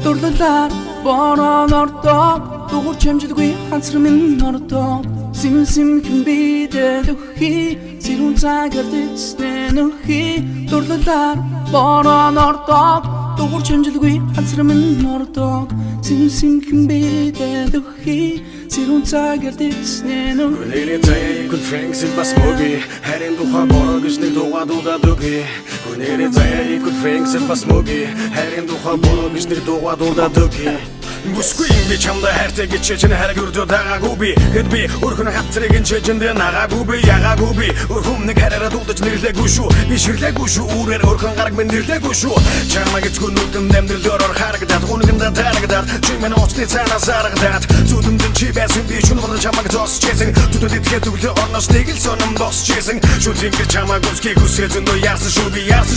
дурлалаар бороо нортоо дугур чамждаггүй хансар минь нортоо сим хэн бидээ дөхий сэрүүн цагаар дэцнэ нөхий дурлалаар бороо нортоо дугур чамждаггүй хансар минь нортоо сим хэн бидээ дөхий сэрүүн цагаар дэцнэ нөхий Good friends in Basmogi, харин тухай бороо гэж нэг дуугаа дуудаадаг. Хүнээрээ заяа good friends in Basmogi, харин тухай бороо гэж нэг дуугаа дуудаадаг. Бүсгүй би чамда хайртай гэж чинь хараг өрдөө дагаагүй би хэд би өрхөн хатцрыг ин чэжэндээ нагаагүй би ягаагүй би өрхөн нэг хараараа дуудаж нэрлээгүй шүү би ширлээгүй шүү үрээр өрхөн гараг минь нэрлээгүй шүү чамаа гэж гүнүтэн нэмдэлээр харагдаад гүнгэнда тарагдаад чи минь очны цаанаас харагдаад зүудэмдэн чи байсан би чүн бол чамаа зос чэсэн түдэд итгэдэг өглөө орноос нэг л сонном бос чэсэн шүтин гэж чамаа гүсгий хүсэж өндөө яарсан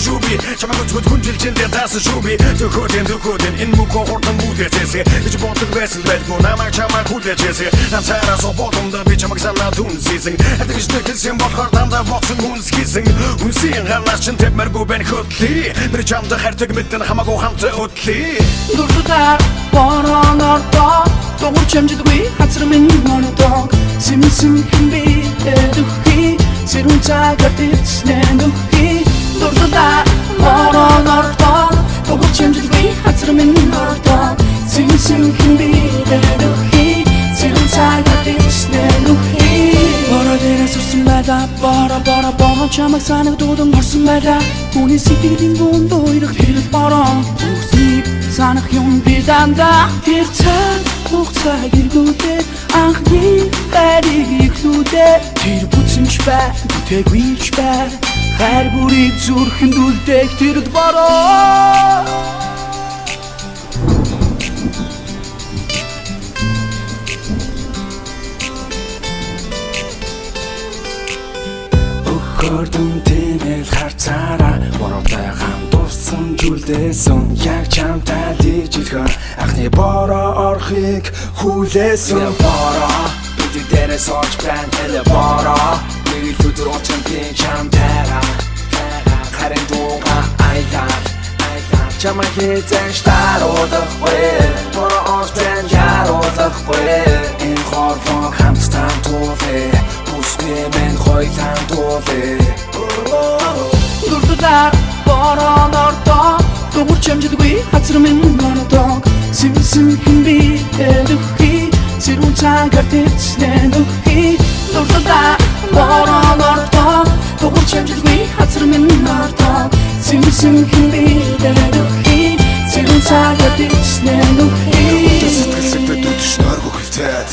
шүү би чамаа гүцгүүд хүнжилжэндээ таасан шүү би зөвхөн энэ мөкө хурдан бүдээсээ It's born to rest and let go. Now I'm trying to get Jesse. I'm tired of so bottom the bitch. I'm examining doing season. I think it's the kids in what hard and the boxing moon's kissing. We see and have last and take Mergo Ben Hutli. But it's jam the hair to get and Hamago Hunter Utli. Look to that, one on our dog. Don't change the way, that's the min on a dog. Sim can be the he. Sirun Tiger, it's Nando he. Look to that, one on our dog. Don't change the way, that's the min on a dog. Sim can be the he. Sirun Tiger, it's Nando he. Borrow did us some better, borrow, Chamak Sana to the Morson better. Only sitting in one door, you feel it borrow. Sleep, Sana Hyun Bidanda. Here, Hochzeit gute, ach nie, fertig gute. Tir putzen spät, gute Gwit spät. Her burik zurchen dultek tir dvaro. Gördüm temel harcara Borooтой гам дурсан жүлдээсэн Яг чамтай дэжитгэн Анхны бороо орохыг хүлээсэн Бороо Бидний дээрээс орж байна Хэлэ бороо Нэг л өдөр очсон тийм чамтайгаа Харин дуугаа I love Чамаа хийзэн штааруулахгүй Бороо орж байна яруулахгүй Энэ хорвон хамтдаа туулээ Мен хойлан дуулээ Дурдудаар бороо нортоо Дугур чамждаггүй хацар минь нортоо Сим хэн бидээ дөхий Сэрүүн цагаар дэцнэ нөхий Дурдудаар бороо нортоо Дугур чамждаггүй хацар минь нортоо Сим хэн бидээ дөхий Сэрүүн цагаар дэцнэ нөхий Сэтгэл сэгтэ дүүдэш нойргүй хөвтээд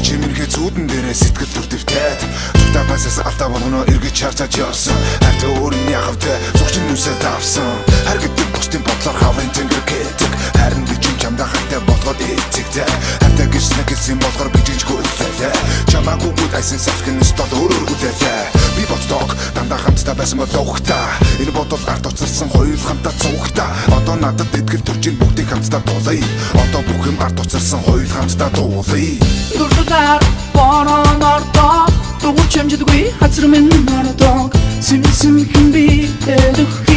Чимэрхэ зүүдэн дээрээ сэтгэл дүрдэвтээд Зүгтаа басаас алдаа болгоно эргэж чарчаж явсан Хайртай өөрийн ягавтай зүгчин нүсээ давсан Хар гэдэг бусдын бодлоор хаврын тэнгэр гэдэг Харин би чинь чамдаа хайртай болгоод эцэгтэй Хайртай гэж нэгсэн болгоор би жижиг үлдээлээ Чамаагүй гүд айсан савхын стол өөрөөр хүлээлээ Би боддог дандаа хамтдаа байсан бол ухтаа Энэ бодол арт уцарсан хоёул хамтдаа цугтаа Одоо надад эдгэр төржин бүгдийг хамтдаа дуулъя Одоо бүх юм арт уцарсан хоёул хамтдаа дуулъя Дурдудаар бороо нортоо Дугур чамждаггүй хацар минь нортоо Сим хэн бидээ